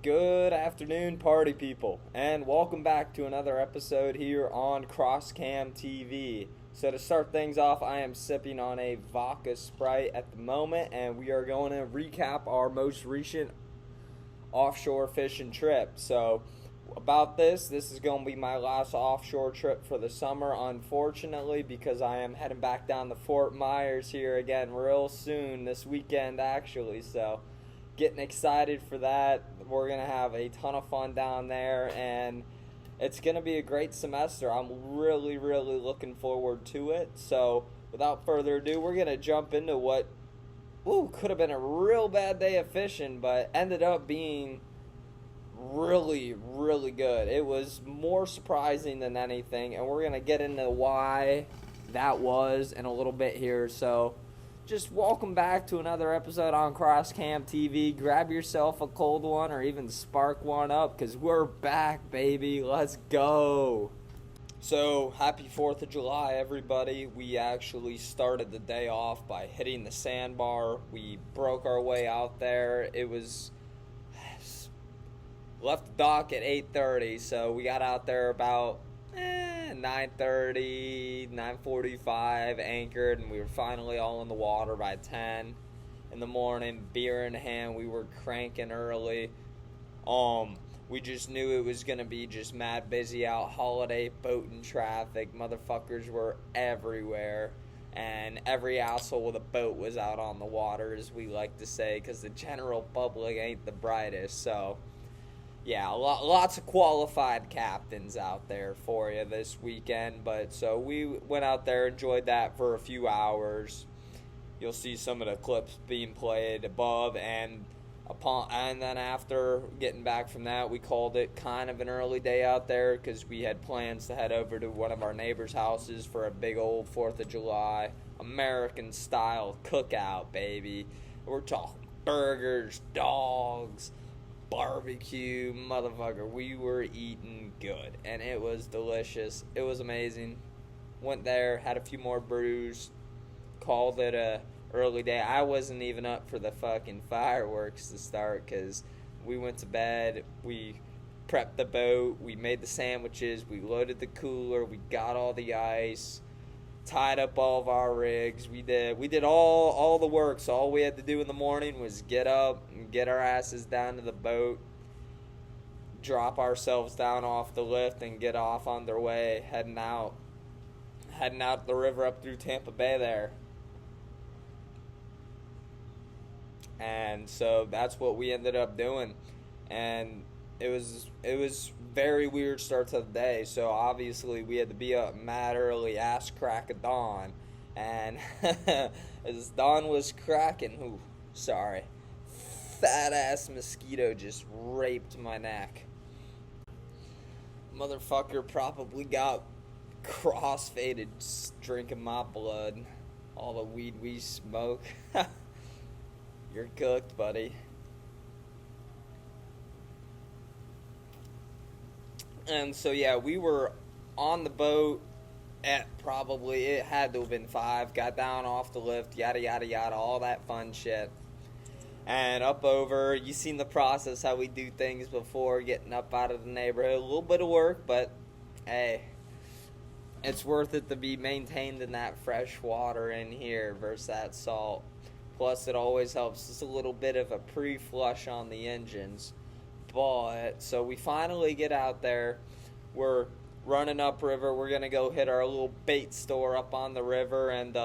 Good afternoon, party people, and welcome back to another episode here on CrossCam TV. So to start things off, I am sipping on a vodka Sprite at the moment, and we are going to recap our most recent offshore fishing trip. So about this is going to be my last offshore trip for the summer, unfortunately, because I am heading back down to Fort Myers here again real soon, this weekend actually. So getting excited for that. We're going to have a ton of fun down there, and it's going to be a great semester. I'm really looking forward to it. So without further ado, we're going to jump into what could have been a real bad day of fishing, but ended up being really good. It was more surprising than anything, and we're going to get into why that was in a little bit here. So just welcome back to another episode on CrossCam TV. Grab yourself a cold one or even spark one up, because we're back, baby. Let's go. So, happy 4th of July, everybody. We actually started the day off by hitting the Sandbar. We broke our way out there. It was left the dock at 8:30, so we got out there about 9:30, 9:45, anchored, and we were finally all in the water by 10 in the morning, beer in hand. We were cranking early. We just knew it was going to be just mad busy out, holiday boating traffic. Motherfuckers were everywhere, and every asshole with a boat was out on the water, as we like to say, because the general public ain't the brightest. So yeah, lots of qualified captains out there for you this weekend. But so we went out there, enjoyed that for a few hours. You'll see some of the clips being played above, and then after getting back from that, we called it kind of an early day out there, because we had plans to head over to one of our neighbors' houses for a big old 4th of July American style cookout, baby. We're talking burgers, dogs, barbecue, motherfucker. We were eating good, and it was delicious. It was amazing. Went there, had a few more brews, called it a early day. I wasn't even up for the fucking fireworks to start, because we went to bed, we prepped the boat, we made the sandwiches, we loaded the cooler, we got all the ice, tied up all of our rigs. We did all the work. So all we had to do in the morning was get up and get our asses down to the boat, drop ourselves down off the lift, and get off on their way, heading out the river up through Tampa Bay there. And so that's what we ended up doing, and it was very weird start to the day. So obviously we had to be up mad early, ass crack of dawn, and as dawn was cracking, fat ass mosquito just raped my neck. Motherfucker probably got crossfaded drinking my blood, all the weed we smoke. You're cooked, buddy. And so yeah, we were on the boat at probably, it had to have been 5, got down off the lift, yada yada, all that fun shit. And up over, you seen the process, how we do things before getting up out of the neighborhood. A little bit of work, but hey, it's worth it to be maintained in that fresh water in here versus that salt. Plus, it always helps. It's a little bit of a pre-flush on the engines. But, so we finally get out there. We're running upriver. We're going to go hit our little bait store up on the river and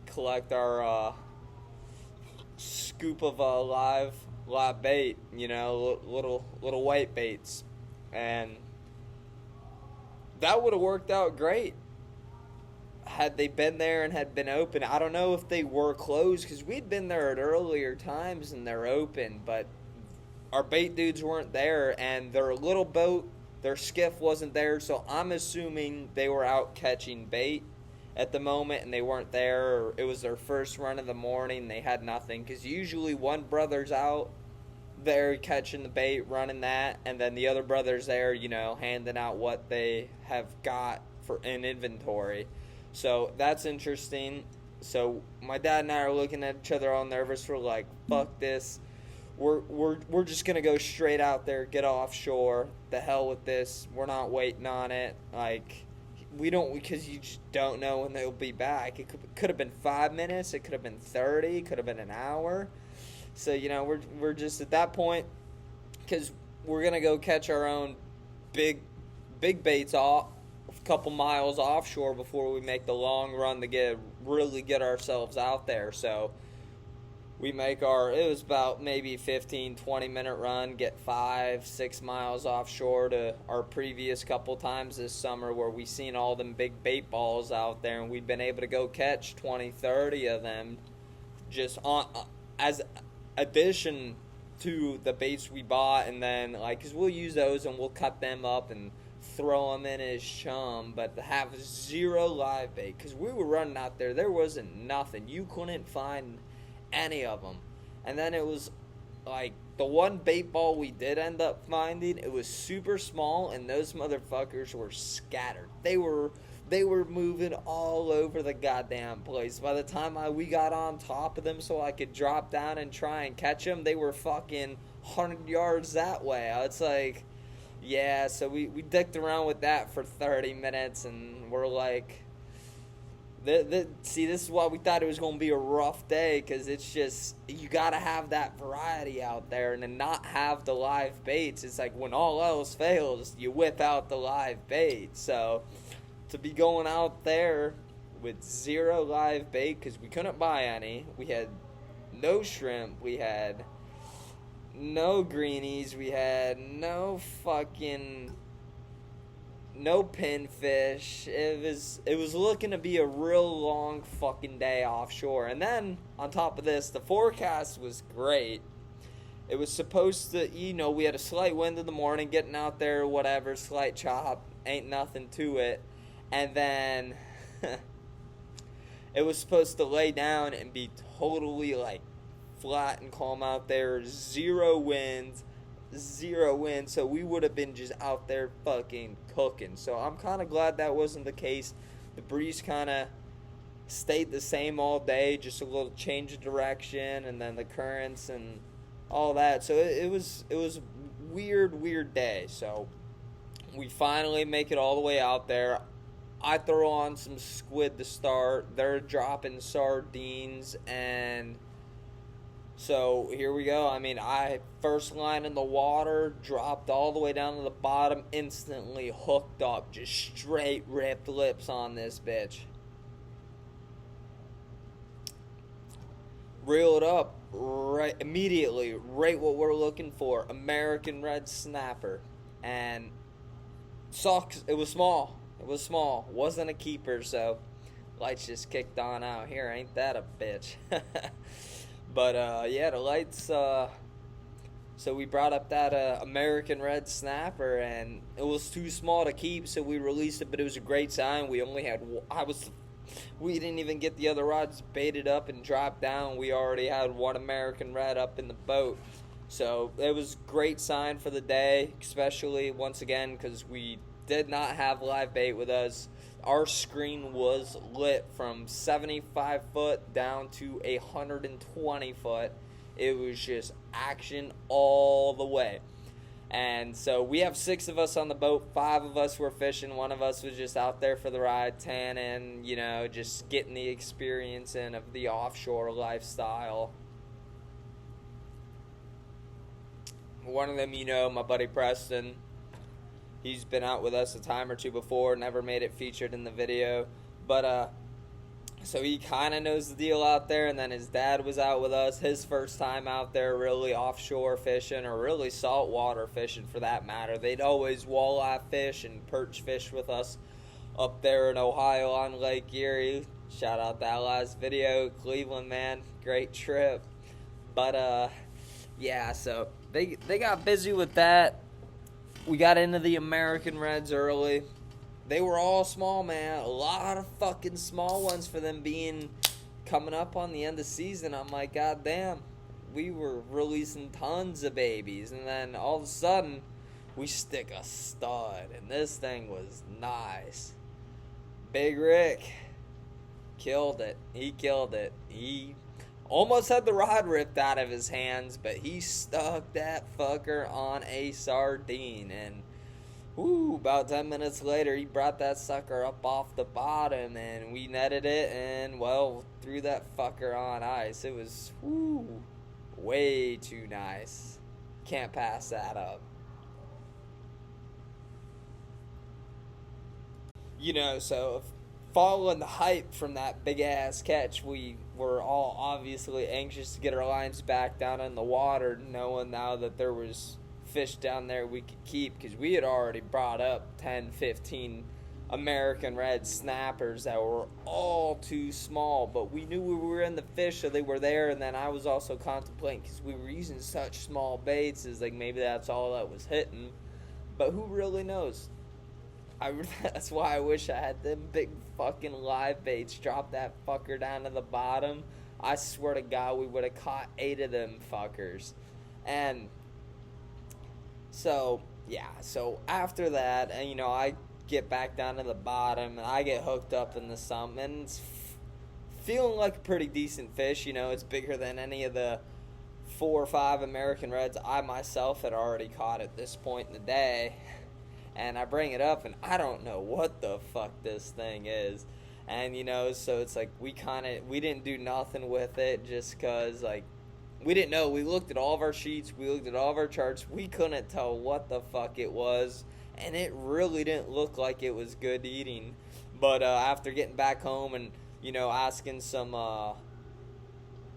collect our scoop of live bait, little white baits. And that would have worked out great had they been there and had been open. I don't know if they were closed, because we'd been there at earlier times and they're open, but our bait dudes weren't there, and their little boat, their skiff wasn't there, so I'm assuming they were out catching bait at the moment and they weren't there, or it was their first run of the morning, they had nothing, because usually one brother's out there catching the bait, running that, and then the other brother's there, handing out what they have got for in inventory. So that's interesting. So my dad and I are looking at each other all nervous. We're like, fuck this. we're just gonna go straight out there, get offshore. The hell with this. We're not waiting on it. Like, we don't, because you just don't know when they'll be back. It could have been 5 minutes. It could have been 30. It could have been an hour. So we're just at that point, because we're gonna go catch our own big baits off a couple miles offshore before we make the long run to really get ourselves out there. So we make it was about maybe 15-20 minute run, get 5-6 miles offshore to our previous couple times this summer where we seen all them big bait balls out there, and we've been able to go catch 20-30 of them just on as addition to the baits we bought. And then, like, because we'll use those and we'll cut them up and throw them in as chum, but to have zero live bait, because we were running out there wasn't nothing. You couldn't find any of them. And then it was like the one bait ball we did end up finding, it was super small, and those motherfuckers were scattered. They were moving all over the goddamn place. By the time we got on top of them so I could drop down and try and catch them, they were fucking 100 yards that way. It's like, yeah, so we dicked around with that for 30 minutes, and we're like, see, this is why we thought it was going to be a rough day, because it's just, you got to have that variety out there, and then not have the live baits. It's like when all else fails, you whip out the live bait. So to be going out there with zero live bait, because we couldn't buy any, we had no shrimp, we had no greenies, we had no pinfish. It was looking to be a real long fucking day offshore. And then on top of this, the forecast was great. It was supposed to, we had a slight wind in the morning, getting out there, whatever, slight chop, ain't nothing to it. And then it was supposed to lay down and be totally like flat and calm out there, zero wind, so we would have been just out there fucking cooking. So I'm kind of glad that wasn't the case. The breeze kind of stayed the same all day, just a little change of direction, and then the currents and all that. So it was weird day. So we finally make it all the way out there. I throw on some squid to start. They're dropping sardines, and so here we go. I mean, I first line in the water, dropped all the way down to the bottom, instantly hooked up, just straight ripped lips on this bitch. Reel it up right immediately, right what we're looking for, American red snapper. And sucks, it was small, wasn't a keeper, so lights just kicked on out here, ain't that a bitch. But yeah, the lights, so we brought up that American red snapper, and it was too small to keep, so we released it. But it was a great sign. We only had we didn't even get the other rods baited up and dropped down. We already had one American red up in the boat, so it was a great sign for the day, especially once again because we did not have live bait with us. Our screen was lit from 75 foot down to 120 foot. It was just action all the way. And so we have 6 of us on the boat. 5 of us were fishing. 1 of us was just out there for the ride, tanning, just getting the experience in of the offshore lifestyle. One of them, my buddy Preston. He's been out with us a time or two before, never made it featured in the video. But, so he kind of knows the deal out there. And then his dad was out with us, his first time out there really offshore fishing, or really saltwater fishing for that matter. They'd always walleye fish and perch fish with us up there in Ohio on Lake Erie. Shout out that last video, Cleveland, man. Great trip. But, yeah, so they got busy with that. We got into the American Reds early. They were all small, man. A lot of fucking small ones for them coming up on the end of season. I'm like, God damn. We were releasing tons of babies. And then all of a sudden, we stick a stud. And this thing was nice. Big Rick killed it. He killed it. almost had the rod ripped out of his hands, but he stuck that fucker on a sardine. And about 10 minutes later, he brought that sucker up off the bottom, and we netted it, and, well, threw that fucker on ice. It was, way too nice. Can't pass that up. So following the hype from that big-ass catch, we were all obviously anxious to get our lines back down in the water, knowing now that there was fish down there we could keep, because we had already brought up 10, 15 American red snappers that were all too small, but we knew we were in the fish, so they were there. And then I was also contemplating, because we were using such small baits, is like maybe that's all that was hitting, but who really knows? That's why I wish I had them big fucking live baits. Drop that fucker down to the bottom. I swear to God, we would have caught 8 of them fuckers. And so after that, and I get back down to the bottom, and I get hooked up into something, and it's feeling like a pretty decent fish. It's bigger than any of the 4 or 5 American reds I myself had already caught at this point in the day. And I bring it up, and I don't know what the fuck this thing is. And, so it's like we didn't do nothing with it just because, like, we didn't know. We looked at all of our sheets. We looked at all of our charts. We couldn't tell what the fuck it was. And it really didn't look like it was good eating. But after getting back home and, asking some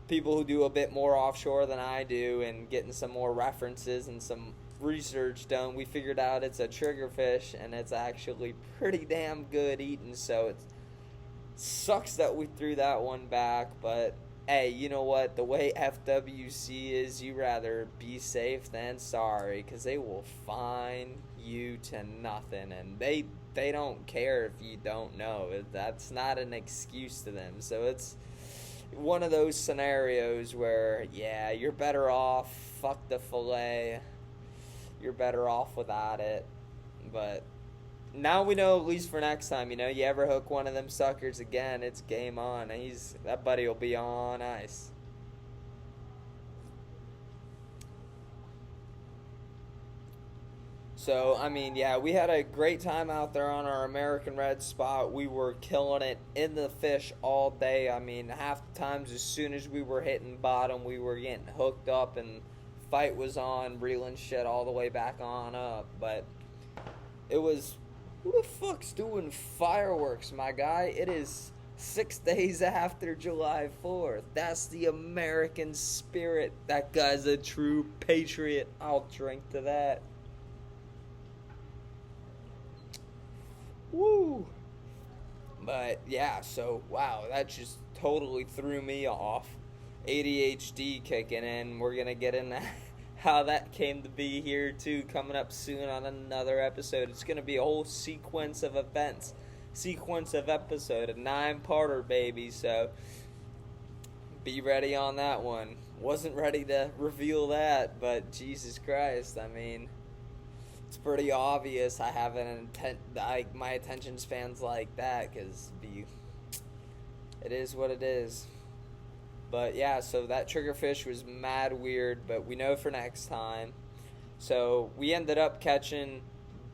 people who do a bit more offshore than I do and getting some more references and some research done, we figured out it's a triggerfish, and it's actually pretty damn good eating. So it sucks that we threw that one back, but hey, you know what? The way FWC is, you rather be safe than sorry, because they will fine you to nothing, and they don't care if you don't know. That's not an excuse to them. So it's one of those scenarios where, yeah, you're better off. Fuck the fillet. You're better off without it. But now we know, at least for next time, you ever hook one of them suckers again, it's game on. That buddy will be on ice. So, yeah, we had a great time out there on our American Red spot. We were killing it in the fish all day. Half the times as soon as we were hitting bottom, we were getting hooked up and fight was on, reeling shit all the way back on up. But it was, who the fuck's doing fireworks, my guy? It is 6 days after July 4th. That's the American spirit. That guy's a true patriot. I'll drink to that. Woo! But yeah, so wow, that just totally threw me off. ADHD kicking in. We're gonna get into how that came to be here too, coming up soon on another episode. It's gonna be a whole sequence of events, sequence of episode, a 9-parter, baby. So be ready on that one. Wasn't ready to reveal that, but Jesus Christ, it's pretty obvious I have my attention span's like that, because it is what it is. But yeah, so that triggerfish was mad weird, but we know for next time. So we ended up catching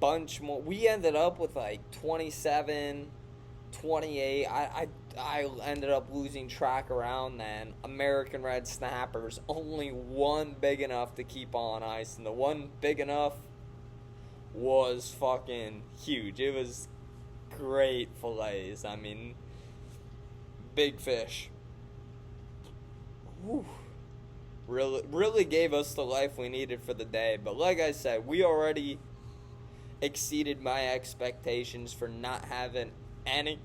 bunch more. We ended up with like 27, 28. I ended up losing track around then. American red snappers, only one big enough to keep on ice, and the one big enough was fucking huge. It was great fillets. Big fish. Whew. Really gave us the life we needed for the day. But like I said, we already exceeded my expectations for not having any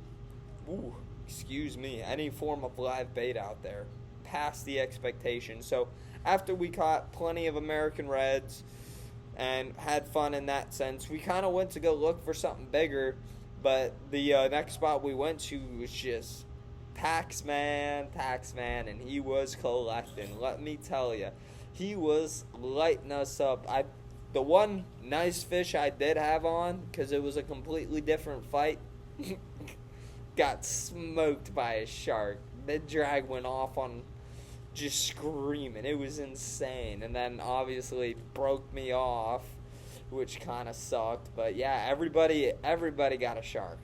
form of live bait out there. Past the expectation. So after we caught plenty of American reds and had fun in that sense, we kind of went to go look for something bigger. But the next spot we went to was just taxman, and he was collecting. Let me tell you, he was lighting us up. The one nice fish I did have on, because it was a completely different fight, got smoked by a shark. The drag went off on just screaming. It was insane. And then obviously broke me off, which kind of sucked. But yeah, everybody got a shark,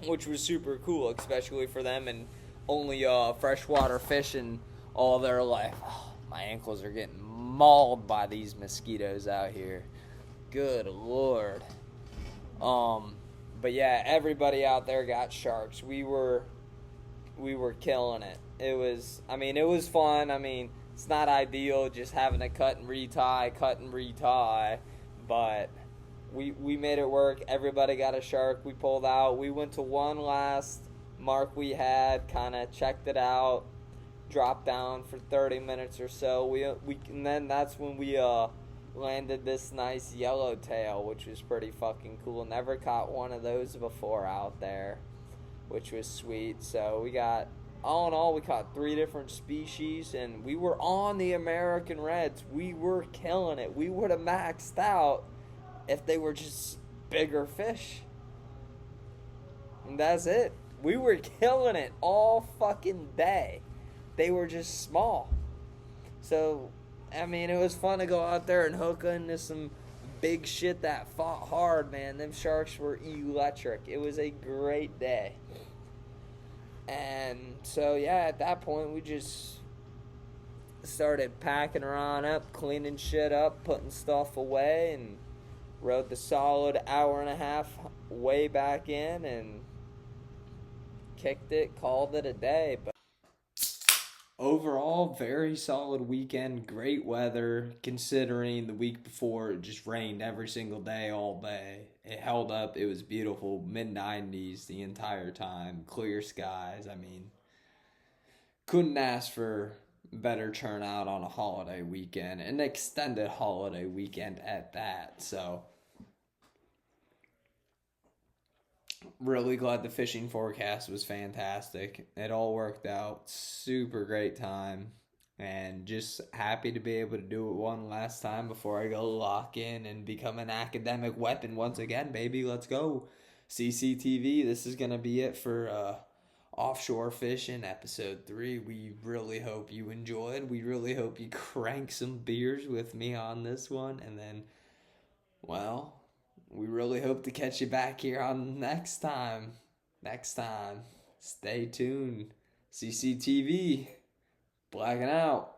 which was super cool, especially for them and only freshwater fishing all their life. Oh, my ankles are getting mauled by these mosquitoes out here. Good Lord. But yeah, everybody out there got sharks. We were killing it. It was fun. I mean, it's not ideal just having to cut and retie, but we made it work. Everybody got a shark. We pulled out. We went to one last mark we had, kind of checked it out, dropped down for 30 minutes or so. And then that's when we landed this nice yellowtail, which was pretty fucking cool. Never caught one of those before out there, which was sweet. So all in all, we caught 3 different species, and we were on the American Reds. We were killing it. We would have maxed out if they were just bigger fish. And that's it. We were killing it all fucking day. They were just small. So, I mean, it was fun to go out there and hook into some big shit that fought hard, man. Them sharks were electric. It was a great day. And so, yeah, at that point, we just started packing her on up, cleaning shit up, putting stuff away, and rode the solid hour and a half way back in and kicked it, called it a day. But overall, very solid weekend, great weather, considering the week before it just rained every single day, all day. It held up, it was beautiful, mid-90s the entire time, clear skies. I mean, couldn't ask for better turnout on a holiday weekend, an extended holiday weekend at that. So really glad the fishing forecast was fantastic. It all worked out. Super great time. And just happy to be able to do it one last time before I go lock in and become an academic weapon once again, baby. Let's go. CCTV, this is going to be it for Offshore Fishing episode 3. We really hope you enjoyed. We really hope you crank some beers with me on this one. And then, well, we really hope to catch you back here on next time. Stay tuned. CCTV. Blacking out.